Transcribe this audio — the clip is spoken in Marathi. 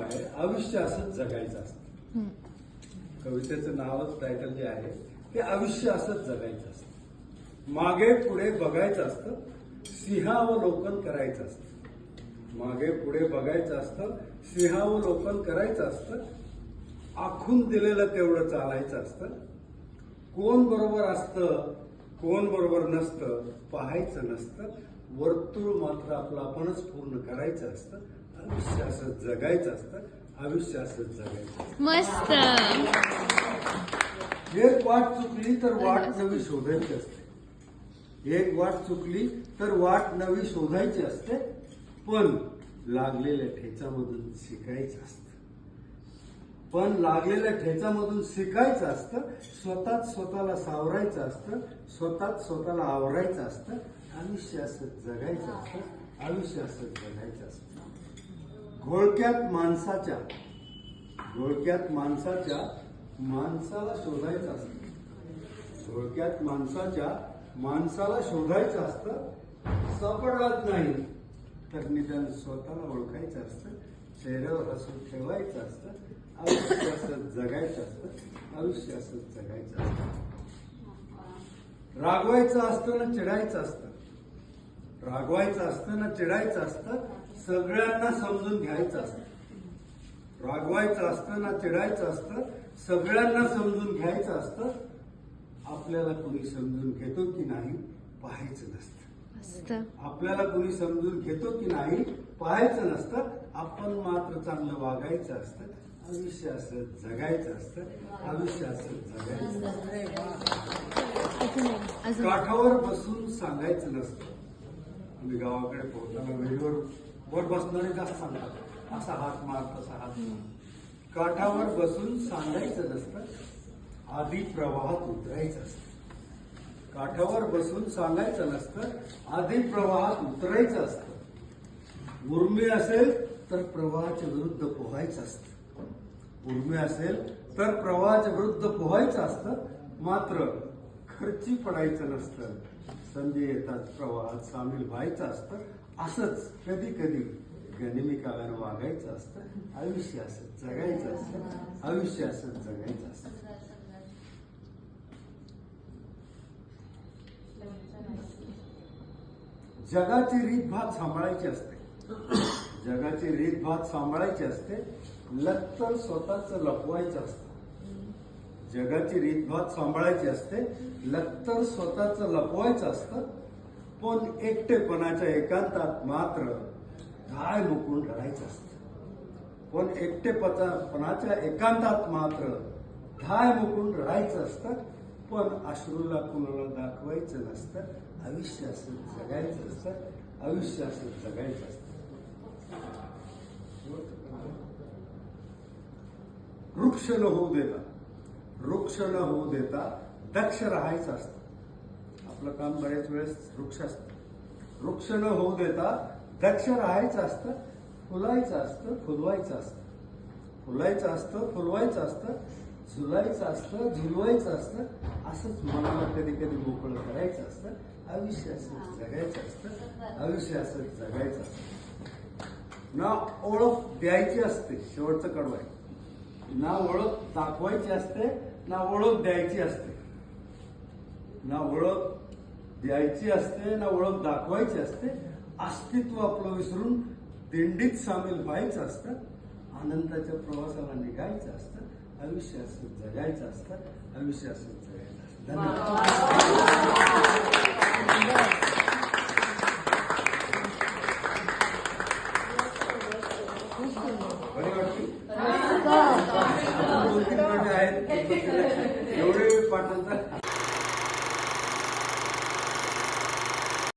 आहे, आयुष्य असंच जगायचं असतं. कवितेचं नावच टायटल जे आहे ते आयुष्य असंच जगायचं असतं. मागे पुढे बघायचं असतं, सिंहावलोकन करायचं असतं. मागे पुढे बघायचं असतं, सिंहावलोकन करायचं असतं. आखून दिलेलं तेवढं चालायचं असतं. कोण बरोबर असतं, कोण बरोबर नसतं पाहायचं नसतं. वर्तुळ मात्र आपलं आपणच पूर्ण करायचं असतं. आयुष्य असं जगायचं असतं. आयुष्य असं जगायचं. मस्त. एक वाट चुकली तर वाट नवी शोधायची असते. एक वाट चुकली तर वाट नवी शोधायची असते. पण लागलेल्या ठेचामधून शिकायचं असतं. पण लागलेल्या ठेचामधून शिकायचं असतं. स्वतःच स्वतःला सावरायचं असतं. स्वतःच स्वतःला आवरायचं असतं. आयुष्य असं जगायचं असतं. आयुष्य असं जगायचं असतं. घोळक्यात माणसाच्या माणसाला शोधायचं असतं. घोळक्यात माणसाला शोधायचं असतं. सापडलाच नाही तर निदान स्वतःला ओळखायचं असतं. चेहऱ्यावर हसून ठेवायचं असतं. आयुष्य असं जगायचं असतं. आयुष्य असं जगायचं असतं. रागवायचं असतं ना चिडायचं असतं. रागवायचं असतं ना चिडायचं असतं. सगळ्यांना समजून घ्यायचं असतं. रागवायचं असतं ना चिडायचं असतं. सगळ्यांना समजून घ्यायचं असतं. आपल्याला कोणी समजून घेतो की नाही पाहायचं नसतं. आपल्याला कोणी समजून घेतो की नाही पाहायचं नसतं. आपण मात्र चांगलं वागायचं असतं. आयुष्य असं जगायचं असतं. आयुष्य असं जगायचं असतं. काठावर बसून सांगायचं नसतं. आम्ही गावाकडे पोहोचताना वेळेवर वर बसणारे जास्त सांगतात, असा हात मार तसा हात मार. काठावर बसून सांगायचं नसतं. आधी प्रवाहात उतरायचं असतं. काठावर बसून सांगायचं नसतं. आधी प्रवाहात उतरायचं असतं. उर्मी असेल तर प्रवाहाच्या विरुद्ध पोहायचं असतं. उर्मी असेल तर प्रवाहाच्या विरुद्ध पोहायचं असतं. मात्र खर्ची पडायचं नसतं. संधी येतात प्रवाहात सामील व्हायचं असतं. असंच कधी कधी गनिमिकाव्यानं वागायचं असतं. आयुष्य असं जगायचं असतं. आयुष्य असं जगायचं असतं. जगाची रीतभात सांभाळायची असते. जगाची रीतभात सांभाळायची असते. लत्तर स्वतःच लपवायचं असतं. जगाची रीतभात सांभाळायची असते. लत्तर स्वतःच लपवायचं असतं. पण एकटेपणाच्या एकांतात मात्र धाय मुकून रडायचं असतं. पण एकटेपणाच्या एकांतात मात्र धाय मुकून रडायचं असतं. पण अश्रूला कुणाला दाखवायचं नसतं. आयुष्य असं जगायचं असतं. आयुष्य असं जगायचं असतं. वृक्ष न होऊ देता दक्ष राहायचं असतं. आपलं काम बऱ्याच वेळेस वृक्ष असतं. वृक्ष न होऊ देता दक्ष राहायचं असतं. फुलायचं असतं, फुलवायचं असतं. फुलायचं असतं, फुलवायचं असतं. झुलायचं असतं, झुलवायचं असतं. असंच मनाला कधी कधी मोकळं करायचं असतं. आयुष्य असं जगायचं असतं. आयुष्य असं जगायचं असतं. ना ओळख द्यायची असते, शेवटचं कडवं आहे. ना ओळख दाखवायची असते, ना ओळख द्यायची असते. ना ओळख द्यायची असते, ना ओळख दाखवायची असते. अस्तित्व आपलं विसरून दिंडीत सामील व्हायचं असतं. आनंदाच्या प्रवासाला निघायचं असतं. आयुष्य असं जगायचं असतं. आयुष्य असं जगायचं असतं. बरी वाटली? दोन तीन मिनिटं आहेत एवढे पाठांतर